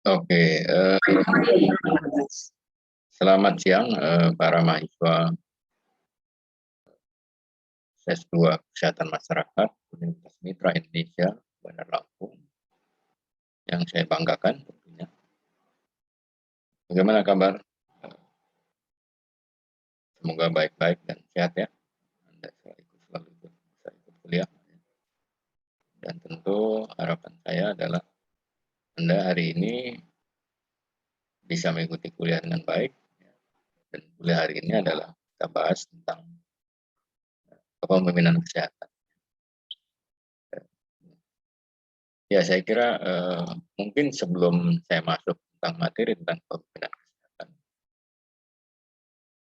Oke, selamat siang para mahasiswa S2 Kesehatan Masyarakat Universitas Mitra Indonesia Bandar Lampung yang saya banggakan tentunya. Bagaimana kabar? Semoga baik-baik dan sehat ya. Anda selalu bisa ikut kuliah. Dan tentu harapan saya adalah Anda hari ini bisa mengikuti kuliah dengan baik. Dan kuliah hari ini adalah kita bahas tentang kepemimpinan kesehatan. Ya, saya kira mungkin sebelum saya masuk tentang materi tentang kepemimpinan kesehatan,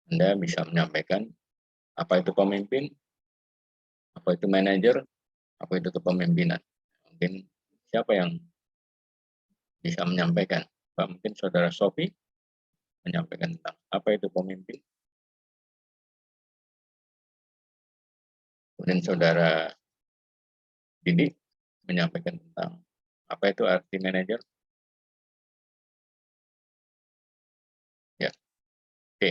Anda bisa menyampaikan apa itu pemimpin, apa itu manajer, apa itu kepemimpinan. Mungkin siapa yang bisa menyampaikan? Pak, mungkin Saudara Sofi menyampaikan tentang apa itu pemimpin. Kemudian Saudara Didi menyampaikan tentang apa itu arti manajer. Ya, oke.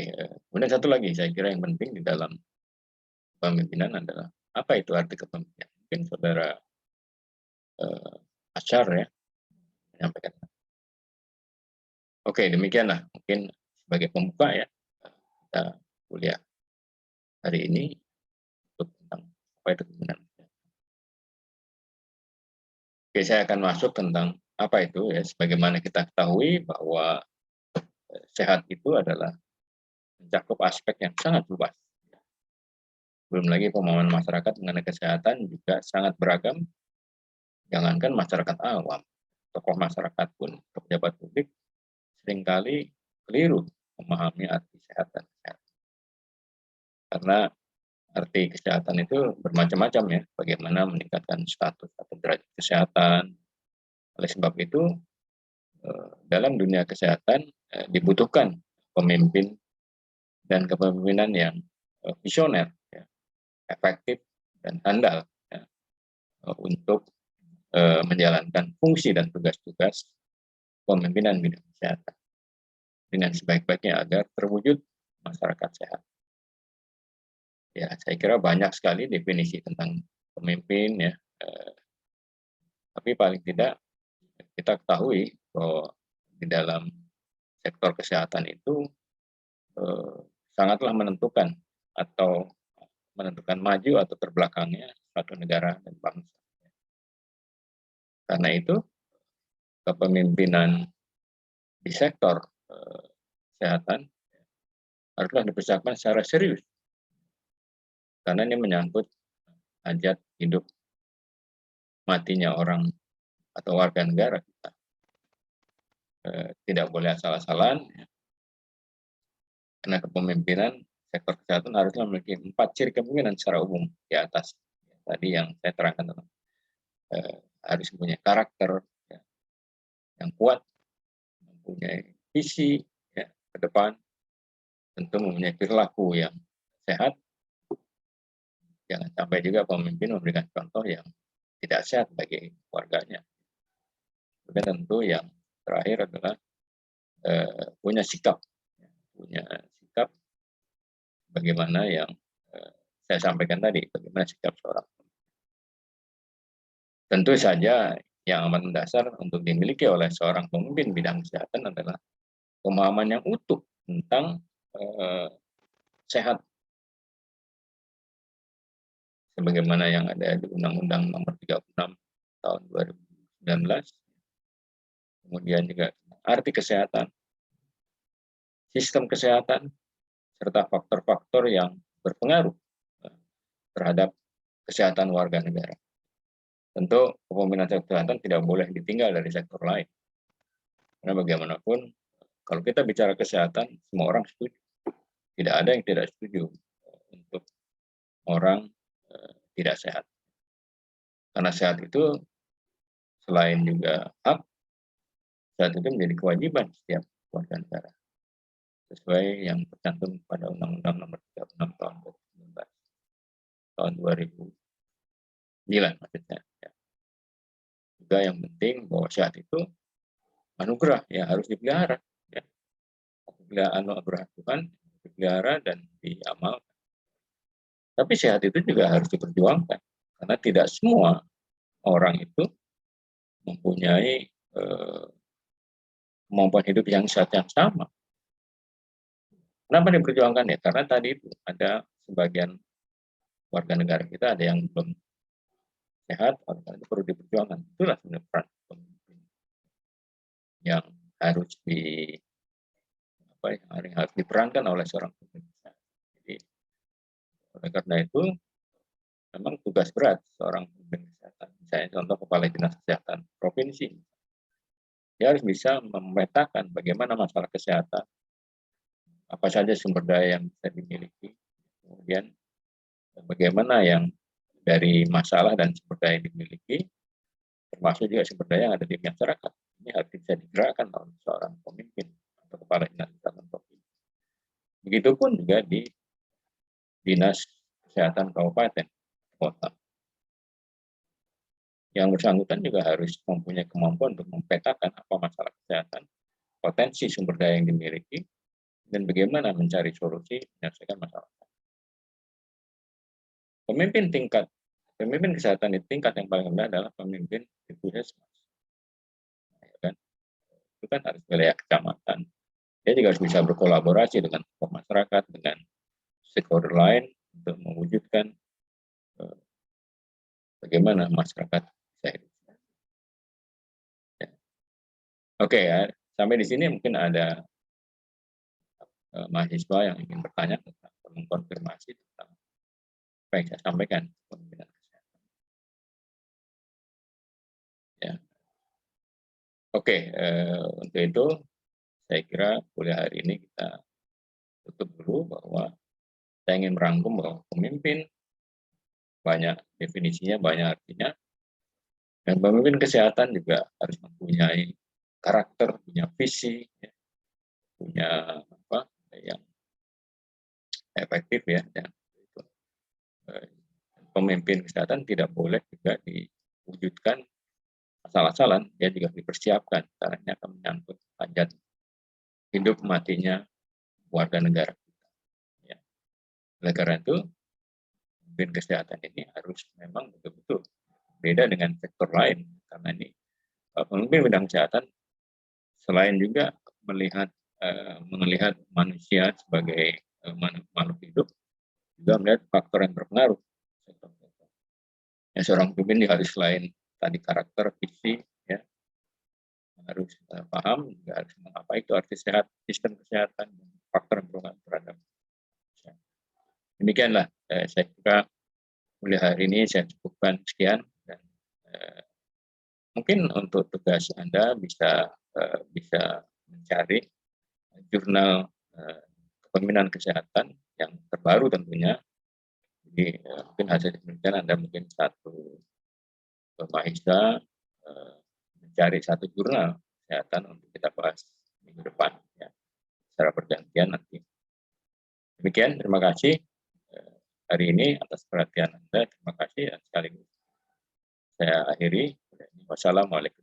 Kemudian satu lagi, saya kira yang penting di dalam kepemimpinan adalah apa itu arti kepemimpinan. Mungkin Saudara Asyar ya menyampaikan. Oke, demikianlah mungkin sebagai pembuka ya kita kuliah hari ini untuk tentang apa itu kepemimpinan. Oke, saya akan masuk tentang apa itu ya. Sebagaimana kita ketahui bahwa sehat itu adalah mencakup aspek yang sangat luas. Belum lagi pemahaman masyarakat mengenai kesehatan juga sangat beragam. Jangankan masyarakat awam, tokoh masyarakat pun, pejabat publik seringkali keliru memahami arti sehat dan sehat. Karena arti kesehatan itu bermacam-macam ya, bagaimana meningkatkan status atau derajat kesehatan. Oleh sebab itu, dalam dunia kesehatan dibutuhkan pemimpin dan kepemimpinan yang visioner, ya, efektif dan handal ya, untuk menjalankan fungsi dan tugas-tugas pemimpinan bidang kesehatan dengan sebaik-baiknya agar terwujud masyarakat sehat. Ya, saya kira banyak sekali definisi tentang pemimpin ya, tapi paling tidak kita ketahui bahwa di dalam sektor kesehatan itu eh, sangatlah menentukan atau menentukan maju atau terbelakangnya suatu negara dan bangsa. Karena itu kepemimpinan di sektor kesehatan haruslah dipersiapkan secara serius karena ini menyangkut hajat hidup matinya orang atau warga negara kita. Tidak boleh asal-asalan karena kepemimpinan sektor kesehatan harusnya memiliki 4 ciri kepemimpinan secara umum di atas tadi yang saya terangkan tentang harus mempunyai karakter ya, yang kuat, mempunyai visi ya, ke depan, tentu mempunyai perilaku yang sehat. Jangan sampai juga pemimpin memberikan contoh yang tidak sehat bagi warganya. Kemudian tentu yang terakhir adalah punya sikap bagaimana yang saya sampaikan tadi, bagaimana sikap seorang. Tentu saja yang amat mendasar untuk dimiliki oleh seorang pemimpin bidang kesehatan adalah pemahaman yang utuh tentang sehat sebagaimana yang ada di Undang-Undang Nomor 36 tahun 2019. Kemudian juga arti kesehatan, sistem kesehatan, serta faktor-faktor yang berpengaruh terhadap kesehatan warga negara. Tentu kepemimpinan sektor kesehatan tidak boleh ditinggal dari sektor lain. Karena bagaimanapun, kalau kita bicara kesehatan, semua orang setuju. Tidak ada yang tidak setuju untuk orang tidak sehat. Karena sehat itu selain juga hak, sehat itu menjadi kewajiban setiap warga negara. Sesuai yang tercantum pada Undang-Undang Nomor 36 tahun 2019. Tahun 2009 maksudnya. Ya. Juga yang penting bahwa sehat itu anugerah yang harus dipelihara. Ya. Anugerah Tuhan dipelihara dan diamalkan. Tapi sehat itu juga harus diperjuangkan, karena tidak semua orang itu mempunyai kemampuan hidup yang sehat yang sama. Kenapa diperjuangkan ya? Karena tadi itu ada sebagian warga negara kita ada yang belum sehat, oleh karena itu perlu diperjuangkan. Itulah sebenarnya peran pemimpin yang harus yang harus diperankan oleh seorang pemimpin. Jadi oleh karena itu memang tugas berat seorang pemimpin kesehatan. Misalnya contoh kepala dinas kesehatan provinsi, dia harus bisa memetakan bagaimana masalah kesehatan, apa saja sumber daya yang bisa dimiliki, kemudian bagaimana yang dari masalah dan sumber daya yang dimiliki, termasuk juga sumber daya yang ada di masyarakat. Ini harus bisa digerakkan oleh seorang pemimpin atau kepala dinas kesehatan provinsi. Begitupun juga di dinas kesehatan kabupaten kota. Yang bersangkutan juga harus mempunyai kemampuan untuk mempetakan apa masalah kesehatan, potensi sumber daya yang dimiliki, dan bagaimana mencari solusi menyelesaikan masalah. Pemimpin kesehatan di tingkat yang paling rendah adalah pemimpin di puskesmas. Ya kan? Itu kan harus wilayah kecamatan. Dia juga harus bisa berkolaborasi dengan tokoh masyarakat, dengan stakeholder lain untuk mewujudkan bagaimana masyarakat bisa hidup. Ya. Oke ya, sampai di sini mungkin ada mahasiswa yang ingin bertanya tentang mengkonfirmasi tentang apa yang saya sampaikan. Ya. Oke, untuk itu saya kira kuliah hari ini kita tutup dulu, bahwa saya ingin merangkum bahwa pemimpin banyak definisinya, banyak artinya, dan pemimpin kesehatan juga harus mempunyai karakter, punya visi, ya, punya apa yang efektif ya. Dan itu, pemimpin kesehatan tidak boleh juga diwujudkan asal-asalan, dia juga dipersiapkan, karena ini akan menyangkut hajat hidup matinya warga negara kita. Ya. Oleh karena itu, pemimpin kesehatan ini harus memang betul-betul beda dengan sektor lain, karena ini pemimpin bidang kesehatan selain juga melihat manusia sebagai makhluk hidup, juga melihat faktor yang berpengaruh. Ya, seorang pemimpin harus selain tadi karakter, visi, ya, harus paham juga harus apa itu arti sehat, sistem kesehatan, faktor yang berpengaruh terhadap kesehatan. Demikianlah saya kira kuliah hari ini saya cukupkan sekian, dan mungkin untuk tugas Anda bisa mencari jurnal kepemimpinan kesehatan yang terbaru tentunya. Jadi mungkin hasil penelitian Anda mungkin satu mahasiswa mencari satu jurnal kesehatan untuk kita bahas minggu depan, ya, secara bergantian nanti. Demikian, terima kasih hari ini atas perhatian Anda. Terima kasih, dan sekaligus saya akhiri. Wassalamualaikum.